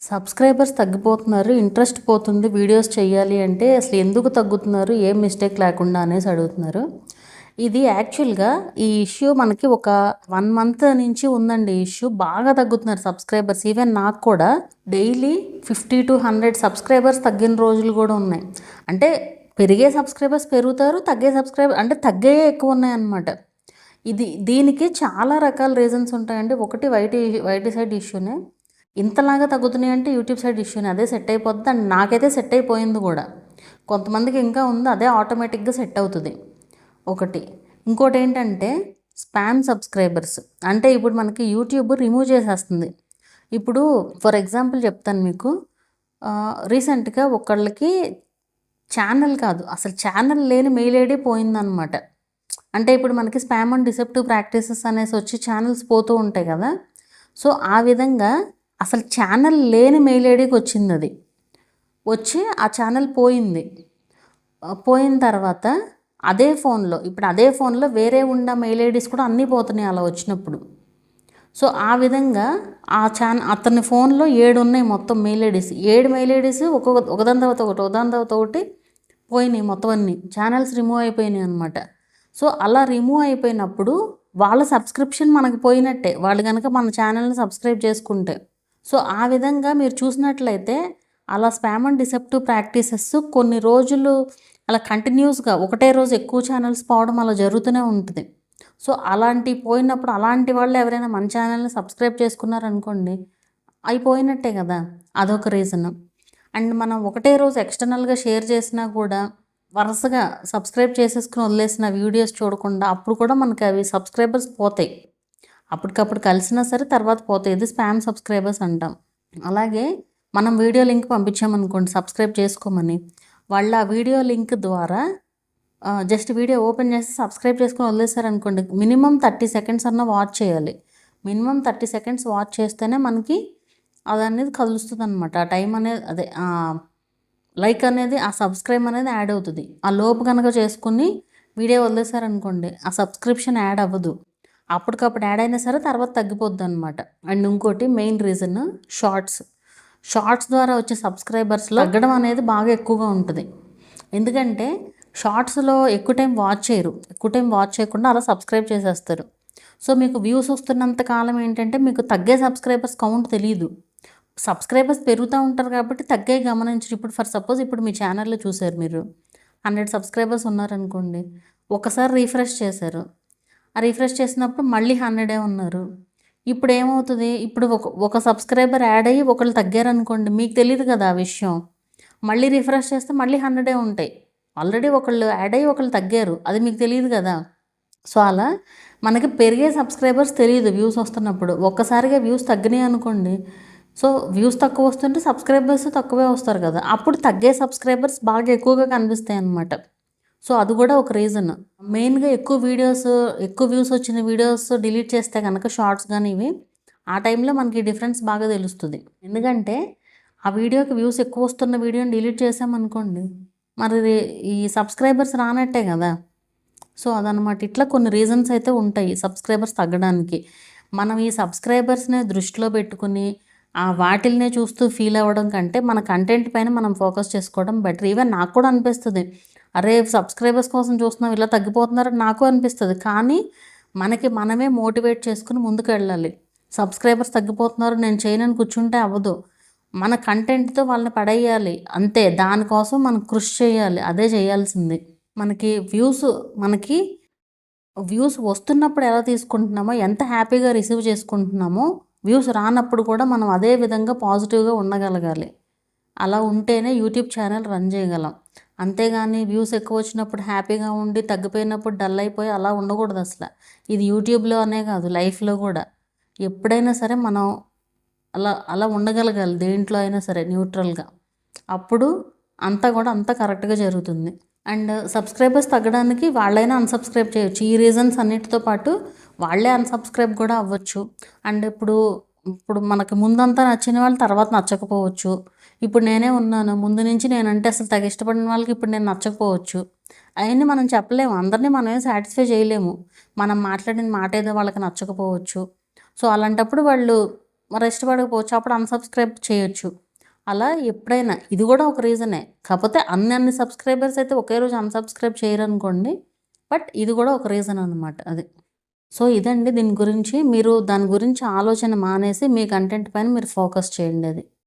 Subscribers తగ్గిపోతున్నారు. Interest పోతుంది videos చేయాలి అంటే అసలు ఎందుకు తగ్గుతున్నారు? ఏం మిస్టేక్ లేకుండా అనేసి అడుగుతున్నారు. ఇది యాక్చువల్‌గా ఈ ఇష్యూ మనకి ఒక 1 మంత్ నుంచి ఉందండి. ఈ ఇష్యూ బాగా తగ్గుతున్నారు సబ్స్క్రైబర్స్. ఈవెన్ నాకు కూడా డైలీ 50-100 సబ్స్క్రైబర్స్ తగ్గిన రోజులు కూడా ఉన్నాయి. అంటే పెరిగే సబ్స్క్రైబర్స్ పెరుగుతారు, తగ్గే సబ్స్క్రైబర్ అంటే తగ్గేయే ఎక్కువ ఉన్నాయన్నమాట. దీనికి చాలా రకాల రీజన్స్ ఉంటాయండి. ఒకటి వైటీ సైడ్ ఇష్యూనే. ఇంతలాగా తగ్గుతున్నాయి అంటే యూట్యూబ్ సైడ్ ఇష్యూని అదే సెట్ అయిపోద్ది. అండ్ నాకైతే సెట్ అయిపోయింది కూడా. కొంతమందికి ఇంకా ఉంది, అదే ఆటోమేటిక్గా సెట్ అవుతుంది ఒకటి. ఇంకోటి ఏంటంటే స్పామ్ సబ్స్క్రైబర్స్. అంటే ఇప్పుడు మనకి యూట్యూబ్ రిమూవ్ చేసేస్తుంది. ఇప్పుడు ఫర్ ఎగ్జాంపుల్ చెప్తాను మీకు. రీసెంట్గా ఒకళ్ళకి ఛానల్ కాదు, అసలు ఛానల్ లేని మెయిల్ ఐడి పోయిందనమాట. అంటే ఇప్పుడు మనకి స్పామ్ అండ్ డిసెప్టివ్ ప్రాక్టీసెస్ అనేసి వచ్చి ఛానల్స్ పోతూ ఉంటాయి కదా. సో ఆ విధంగా అసలు ఛానల్ లేని మెయిల్ ఐడికి వచ్చింది. అది వచ్చి ఆ ఛానల్ పోయింది. పోయిన తర్వాత అదే ఫోన్లో వేరే ఉన్న మెయిల్ ఐడీస్ కూడా అన్నీ పోతున్నాయి అలా వచ్చినప్పుడు. సో ఆ విధంగా అతని ఫోన్లో 7 ఉన్నాయి మొత్తం మెయిల్ ఐడీస్. 7 మెయిల్ ఐడీస్ ఒకదాని తర్వాత ఒకటి పోయినాయి మొత్తం అన్నీ. ఛానల్స్ రిమూవ్ అయిపోయినాయి అనమాట. సో అలా రిమూవ్ అయిపోయినప్పుడు వాళ్ళ సబ్స్క్రిప్షన్ మనకు పోయినట్టే, వాళ్ళు కనుక మన ఛానల్ని సబ్స్క్రైబ్ చేసుకుంటే. సో ఆ విధంగా మీరు చూసినట్లయితే అలా స్పామ్ అండ్ డిసెప్టివ్ ప్రాక్టీసెస్ కొన్ని రోజులు అలా కంటిన్యూస్గా ఒకటే రోజు ఎక్కువ ఛానల్స్ పోవడం అలా జరుగుతూనే ఉంటుంది. సో పోయినప్పుడు అలాంటి వాళ్ళు ఎవరైనా మన ఛానల్ని సబ్స్క్రైబ్ చేసుకున్నారనుకోండి, అయిపోయినట్టే కదా. అదొక రీజన్. అండ్ మనం ఒకటే రోజు ఎక్స్టర్నల్గా షేర్ చేసినా కూడా వరుసగా సబ్స్క్రైబ్ చేసేసుకుని వదిలేసిన వీడియోస్ చూడకుండా అప్పుడు కూడా మనకి అవి సబ్స్క్రైబర్స్ పోతాయి. అప్పటికప్పుడు కలిసినా సరే తర్వాత పోతాయి. ఇది స్పామ్ సబ్స్క్రైబర్స్ అంటాం. అలాగే మనం వీడియో లింక్ పంపించామనుకోండి సబ్స్క్రైబ్ చేసుకోమని, వాళ్ళు ఆ వీడియో లింక్ ద్వారా జస్ట్ వీడియో ఓపెన్ చేసి సబ్స్క్రైబ్ చేసుకొని వదిలేసారనుకోండి, మినిమం 30 సెకండ్స్ అన్న వాచ్ చేయాలి. మినిమం 30 సెకండ్స్ వాచ్ చేస్తేనే మనకి అదనేది కదులుస్తుంది అనమాట. ఆ టైం అనేది అదే లైక్ అనేది ఆ సబ్స్క్రైబ్ అనేది యాడ్ అవుతుంది. ఆ లోపు కనుక చేసుకుని వీడియో వదిలేసారనుకోండి ఆ సబ్స్క్రిప్షన్ యాడ్ అవ్వదు. అప్పటికప్పుడు యాడ్ అయినా సరే తర్వాత తగ్గిపోద్ది అనమాట. అండ్ ఇంకోటి మెయిన్ రీజన్ షార్ట్స్ ద్వారా వచ్చే సబ్స్క్రైబర్స్లో తగ్గడం అనేది బాగా ఎక్కువగా ఉంటుంది. ఎందుకంటే షార్ట్స్లో ఎక్కువ టైం వాచ్ చేయకుండా అలా సబ్స్క్రైబ్ చేసేస్తారు. సో మీకు వ్యూస్ వస్తున్నంత కాలం ఏంటంటే మీకు తగ్గే సబ్స్క్రైబర్స్ కౌంట్ తెలియదు. సబ్స్క్రైబర్స్ పెరుగుతూ ఉంటారు కాబట్టి తగ్గే గమనించరు. ఇప్పుడు ఫర్ సపోజ్ ఇప్పుడు మీ ఛానల్లో చూసారు, మీరు 100 సబ్స్క్రైబర్స్ ఉన్నారనుకోండి, ఒకసారి రీఫ్రెష్ చేశారు. ఆ రీఫ్రెష్ చేసినప్పుడు మళ్ళీ 100 ఉన్నారు. ఇప్పుడు ఏమవుతుంది, ఇప్పుడు ఒక సబ్స్క్రైబర్ యాడ్ అయ్యి ఒకళ్ళు తగ్గారనుకోండి, మీకు తెలియదు కదా ఆ విషయం. మళ్ళీ రిఫ్రెష్ చేస్తే మళ్ళీ 100 ఉంటాయి. ఆల్రెడీ ఒకళ్ళు యాడ్ అయ్యి ఒకళ్ళు తగ్గారు, అది మీకు తెలియదు కదా. సో అలా మనకి పెరిగే సబ్స్క్రైబర్స్ తెలియదు వ్యూస్ వస్తున్నప్పుడు. ఒక్కసారిగా వ్యూస్ తగ్గినాయి అనుకోండి, సో వ్యూస్ తక్కువ వస్తుంటే సబ్స్క్రైబర్స్ తక్కువే వస్తారు కదా, అప్పుడు తగ్గే సబ్స్క్రైబర్స్ బాగా ఎక్కువగా కనిపిస్తాయి అన్నమాట. సో అది కూడా ఒక రీజన్. మెయిన్గా ఎక్కువ వ్యూస్ వచ్చిన వీడియోస్ డిలీట్ చేస్తే కనుక షార్ట్స్ కానీ ఇవి, ఆ టైంలో మనకి డిఫరెన్స్ బాగా తెలుస్తుంది. ఎందుకంటే ఆ వీడియోకి వ్యూస్ ఎక్కువ వస్తున్న వీడియోని డిలీట్ చేసామనుకోండి, మరి ఈ సబ్స్క్రైబర్స్ రానట్టే కదా. సో అదనమాట. ఇట్లా కొన్ని రీజన్స్ అయితే ఉంటాయి సబ్స్క్రైబర్స్ తగ్గడానికి. మనం ఈ సబ్స్క్రైబర్స్ని దృష్టిలో పెట్టుకుని వాటిల్నే చూస్తూ ఫీల్ అవ్వడం కంటే మన కంటెంట్ పైన మనం ఫోకస్ చేసుకోవడం బెటర్. ఈవెన్ నాకు కూడా అనిపిస్తుంది, అరే సబ్స్క్రైబర్స్ కోసం చూస్తున్నాం ఇలా తగ్గిపోతున్నారని నాకు అనిపిస్తుంది. కానీ మనమే మోటివేట్ చేసుకుని ముందుకు వెళ్ళాలి. సబ్స్క్రైబర్స్ తగ్గిపోతున్నారు నేను చేయనని కూర్చుంటే అవ్వదు. మన కంటెంట్తో వాళ్ళని పడేయాలి అంతే. దానికోసం మనం కృషి చేయాలి, అదే చేయాల్సింది. మనకి వ్యూస్ వస్తున్నప్పుడు ఎలా తీసుకుంటున్నామో, ఎంత హ్యాపీగా రిసీవ్ చేసుకుంటున్నామో, వ్యూస్ రానప్పుడు కూడా మనం అదే విధంగా పాజిటివ్గా ఉండగలగాలి. అలా ఉంటేనే యూట్యూబ్ ఛానల్ రన్ చేయగలం. అంతేగాని వ్యూస్ ఎక్కువ వచ్చినప్పుడు హ్యాపీగా ఉండి తగ్గిపోయినప్పుడు డల్ అయిపోయి అలా ఉండకూడదు అసలు. ఇది యూట్యూబ్లో అనే కాదు, లైఫ్లో కూడా ఎప్పుడైనా సరే మనం అలా ఉండగలగాలి. దేంట్లో అయినా సరే న్యూట్రల్గా. అప్పుడు అంతా కరెక్ట్గా జరుగుతుంది. అండ్ సబ్స్క్రైబర్స్ తగ్గడానికి వాళ్ళైనా అన్సబ్స్క్రైబ్ చేయొచ్చు. ఈ రీజన్స్ అన్నిటితో పాటు వాళ్ళే అన్సబ్స్క్రైబ్ కూడా అవ్వచ్చు. అండ్ ఇప్పుడు మనకి ముందంతా నచ్చిన వాళ్ళు తర్వాత నచ్చకపోవచ్చు. ఇప్పుడు నేనే ఉన్నాను, ముందు నుంచి నేనంటే అసలు తెగ ఇష్టపడిన వాళ్ళకి ఇప్పుడు నేను నచ్చకపోవచ్చు. అవన్నీ మనం చెప్పలేము, అందరినీ మనమే సాటిస్ఫై చేయలేము. మనం మాట్లాడిన మాట ఏదో వాళ్ళకి నచ్చకపోవచ్చు. సో అలాంటప్పుడు వాళ్ళు మరి ఇష్టపడకపోవచ్చు, అప్పుడు అన్‌సబ్‌స్క్రైబ్ చేయొచ్చు. అలా ఎప్పుడైనా ఇది కూడా ఒక రీజనే. కాకపోతే అన్ని సబ్స్క్రైబర్స్ అయితే ఒకే రోజు అన్‌సబ్‌స్క్రైబ్ చేయరనుకోండి. బట్ ఇది కూడా ఒక రీజన్ అనమాట అది. సో, ఇదండి దీని గురించి. మీరు దాని గురించి ఆలోచన మానేసి మీ కంటెంట్ పైన మీరు ఫోకస్ చేయండి అది.